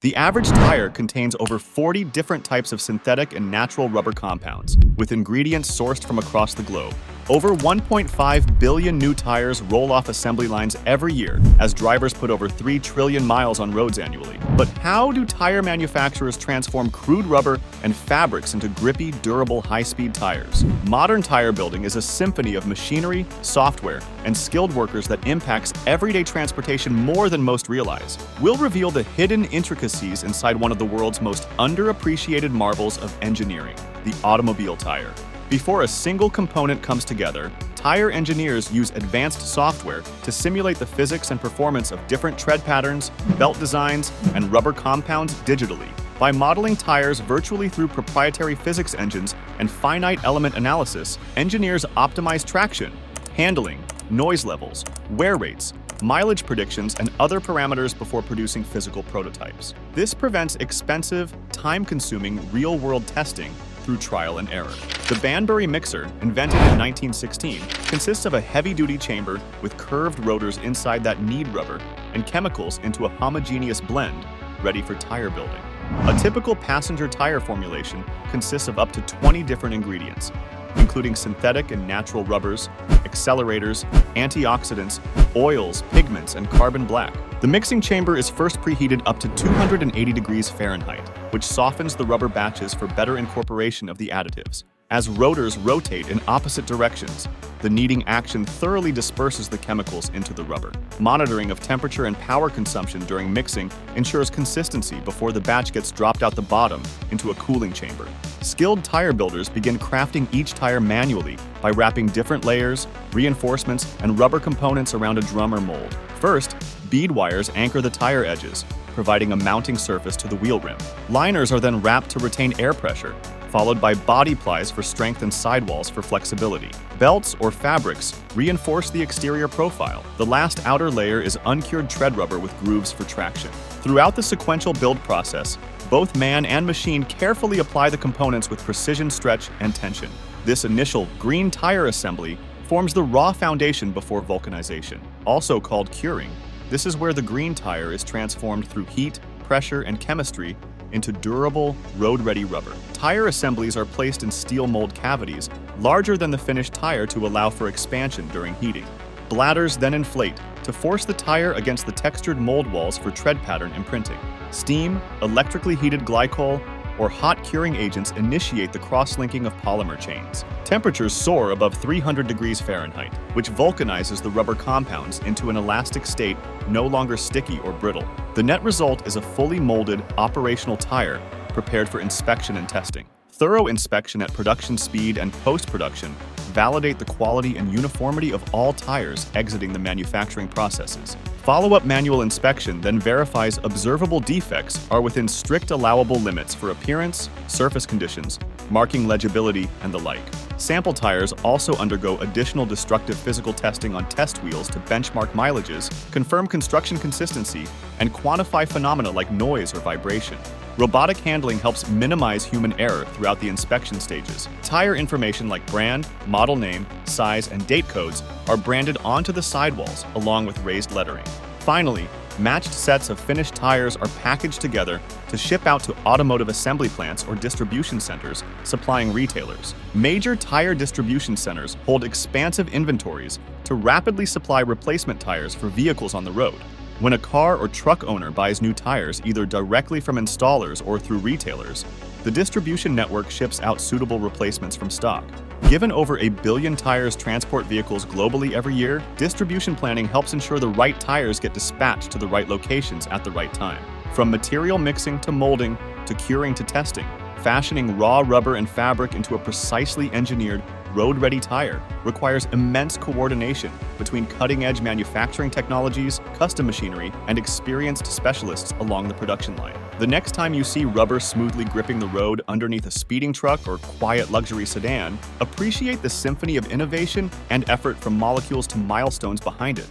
The average tire contains over 40 different types of synthetic and natural rubber compounds, with ingredients sourced from across the globe. Over 1.5 billion new tires roll off assembly lines every year, as drivers put over 3 trillion miles on roads annually. But how do tire manufacturers transform crude rubber and fabrics into grippy, durable, high-speed tires? Modern tire building is a symphony of machinery, software, and skilled workers that impacts everyday transportation more than most realize. We'll reveal the hidden intricacies inside one of the world's most underappreciated marvels of engineering, the automobile tire. Before a single component comes together, tire engineers use advanced software to simulate the physics and performance of different tread patterns, belt designs, and rubber compounds digitally. By modeling tires virtually through proprietary physics engines and finite element analysis, engineers optimize traction, handling, noise levels, wear rates, mileage predictions, and other parameters before producing physical prototypes. This prevents expensive, time-consuming, real-world testing through trial and error. The Banbury mixer, invented in 1916, consists of a heavy-duty chamber with curved rotors inside that knead rubber and chemicals into a homogeneous blend, ready for tire building. A typical passenger tire formulation consists of up to 20 different ingredients, including synthetic and natural rubbers, accelerators, antioxidants, oils, pigments, and carbon black. The mixing chamber is first preheated up to 280 degrees Fahrenheit, which softens the rubber batches for better incorporation of the additives. As rotors rotate in opposite directions, the kneading action thoroughly disperses the chemicals into the rubber. Monitoring of temperature and power consumption during mixing ensures consistency before the batch gets dropped out the bottom into a cooling chamber. Skilled tire builders begin crafting each tire manually by wrapping different layers, reinforcements, and rubber components around a drum or mold. First, bead wires anchor the tire edges, providing a mounting surface to the wheel rim. Liners are then wrapped to retain air pressure, followed by body plies for strength and sidewalls for flexibility. Belts or fabrics reinforce the exterior profile. The last outer layer is uncured tread rubber with grooves for traction. Throughout the sequential build process, both man and machine carefully apply the components with precision, stretch, and tension. This initial green tire assembly forms the raw foundation before vulcanization, also called curing. This is where the green tire is transformed through heat, pressure, and chemistry into durable, road-ready rubber. Tire assemblies are placed in steel mold cavities, larger than the finished tire to allow for expansion during heating. Bladders then inflate to force the tire against the textured mold walls for tread pattern imprinting. Steam, electrically heated glycol, or hot curing agents initiate the cross-linking of polymer chains. Temperatures soar above 300 degrees Fahrenheit, which vulcanizes the rubber compounds into an elastic state no longer sticky or brittle. The net result is a fully molded, operational tire prepared for inspection and testing. Thorough inspection at production speed and post-production validate the quality and uniformity of all tires exiting the manufacturing processes. Follow-up manual inspection then verifies observable defects are within strict allowable limits for appearance, surface conditions, marking legibility, and the like. Sample tires also undergo additional destructive physical testing on test wheels to benchmark mileages, confirm construction consistency, and quantify phenomena like noise or vibration. Robotic handling helps minimize human error throughout the inspection stages. Tire information like brand, model name, size, and date codes are branded onto the sidewalls along with raised lettering. Finally, matched sets of finished tires are packaged together to ship out to automotive assembly plants or distribution centers supplying retailers. Major tire distribution centers hold expansive inventories to rapidly supply replacement tires for vehicles on the road. When a car or truck owner buys new tires either directly from installers or through retailers, the distribution network ships out suitable replacements from stock. Given over 1 billion tires transport vehicles globally every year, distribution planning helps ensure the right tires get dispatched to the right locations at the right time. From material mixing to molding to curing to testing, fashioning raw rubber and fabric into a precisely engineered, road-ready tire requires immense coordination between cutting-edge manufacturing technologies, custom machinery, and experienced specialists along the production line. The next time you see rubber smoothly gripping the road underneath a speeding truck or quiet luxury sedan, appreciate the symphony of innovation and effort from molecules to milestones behind it.